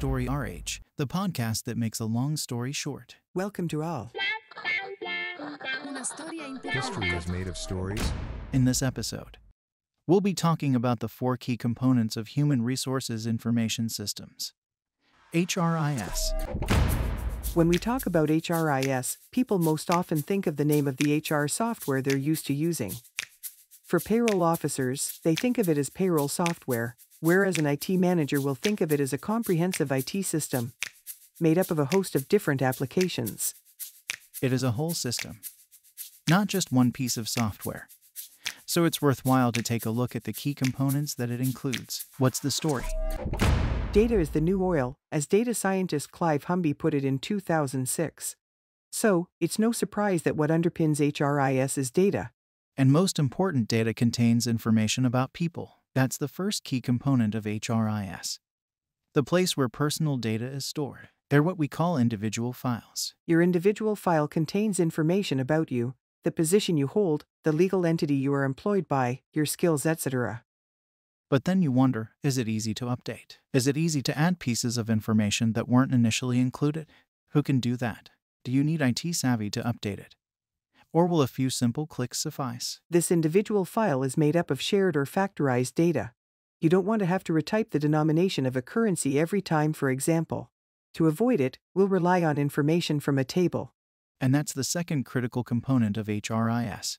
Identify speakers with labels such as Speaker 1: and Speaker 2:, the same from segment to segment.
Speaker 1: Story RH, the podcast that makes a long story short.
Speaker 2: Welcome to all.
Speaker 3: History is made of stories.
Speaker 1: In this episode, we'll be talking about the 4 key components of human resources information systems. HRIS.
Speaker 2: When we talk about HRIS, people most often think of the name of the HR software they're used to using. For payroll officers, they think of it as payroll software, whereas an IT manager will think of it as a comprehensive IT system, made up of a host of different applications.
Speaker 1: It is a whole system, not just one piece of software. So it's worthwhile to take a look at the key components that it includes. What's the story?
Speaker 2: Data is the new oil, as data scientist Clive Humby put it in 2006. So, it's no surprise that what underpins HRIS is data.
Speaker 1: And most important, data contains information about people. That's the first key component of HRIS. The place where personal data is stored. They're what we call individual files.
Speaker 2: Your individual file contains information about you, the position you hold, the legal entity you are employed by, your skills, etc.
Speaker 1: But then you wonder, is it easy to update? Is it easy to add pieces of information that weren't initially included? Who can do that? Do you need IT savvy to update it? Or will a few simple clicks suffice?
Speaker 2: This individual file is made up of shared or factorized data. You don't want to have to retype the denomination of a currency every time, for example. To avoid it, we'll rely on information from a table.
Speaker 1: And that's the second critical component of HRIS.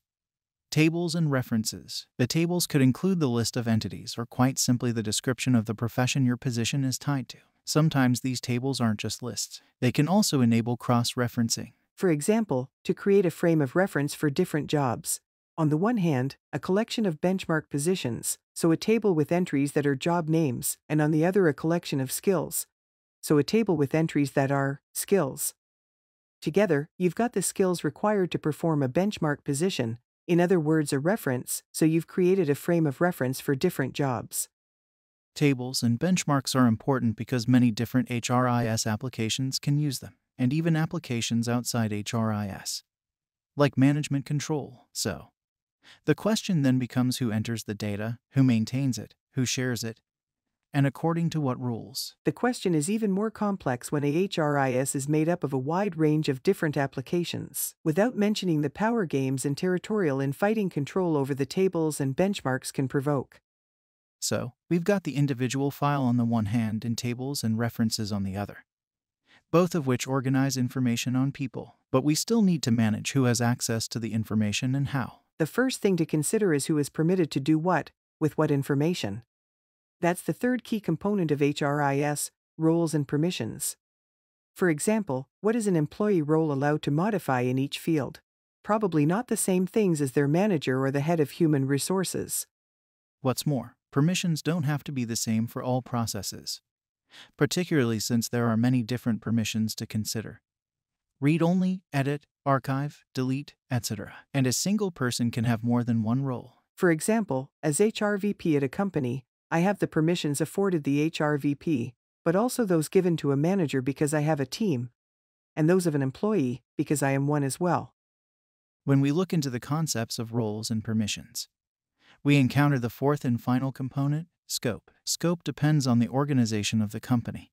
Speaker 1: Tables and references. The tables could include the list of entities or quite simply the description of the profession your position is tied to. Sometimes these tables aren't just lists. They can also enable cross-referencing.
Speaker 2: For example, to create a frame of reference for different jobs. On the one hand, a collection of benchmark positions, so a table with entries that are job names, and on the other a collection of skills, so a table with entries that are skills. Together, you've got the skills required to perform a benchmark position, in other words a reference, so you've created a frame of reference for different jobs.
Speaker 1: Tables and benchmarks are important because many different HRIS applications can use them, and even applications outside HRIS, like management control. So, the question then becomes who enters the data, who maintains it, who shares it, and according to what rules.
Speaker 2: The question is even more complex when a HRIS is made up of a wide range of different applications, without mentioning the power games and territorial infighting control over the tables and benchmarks can provoke.
Speaker 1: So, we've got the individual file on the one hand and tables and references on the other, both of which organize information on people, but we still need to manage who has access to the information and how.
Speaker 2: The first thing to consider is who is permitted to do what, with what information. That's the third key component of HRIS, roles and permissions. For example, what is an employee role allowed to modify in each field? Probably not the same things as their manager or the head of human resources.
Speaker 1: What's more, permissions don't have to be the same for all processes, particularly since there are many different permissions to consider. Read only, edit, archive, delete, etc. And a single person can have more than one role.
Speaker 2: For example, as HRVP at a company, I have the permissions afforded the HRVP, but also those given to a manager because I have a team, and those of an employee because I am one as well.
Speaker 1: When we look into the concepts of roles and permissions, we encounter the fourth and final component, scope. Scope depends on the organization of the company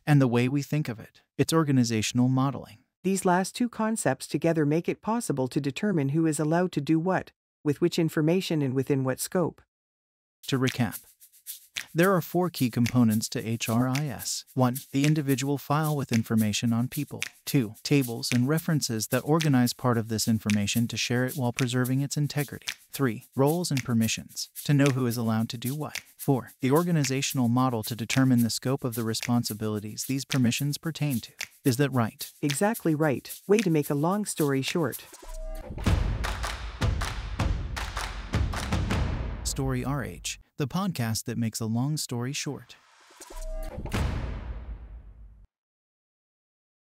Speaker 1: and the way we think of it. It's organizational modeling.
Speaker 2: These last two concepts together make it possible to determine who is allowed to do what, with which information and within what scope.
Speaker 1: To recap, there are 4 key components to HRIS. 1. The individual file with information on people. 2. Tables and references that organize part of this information to share it while preserving its integrity. 3. Roles and permissions, to know who is allowed to do what. 4. The organizational model to determine the scope of the responsibilities these permissions pertain to. Is that right?
Speaker 2: Exactly right. Way to make a long story short.
Speaker 1: Story RH, the podcast that makes a long story short.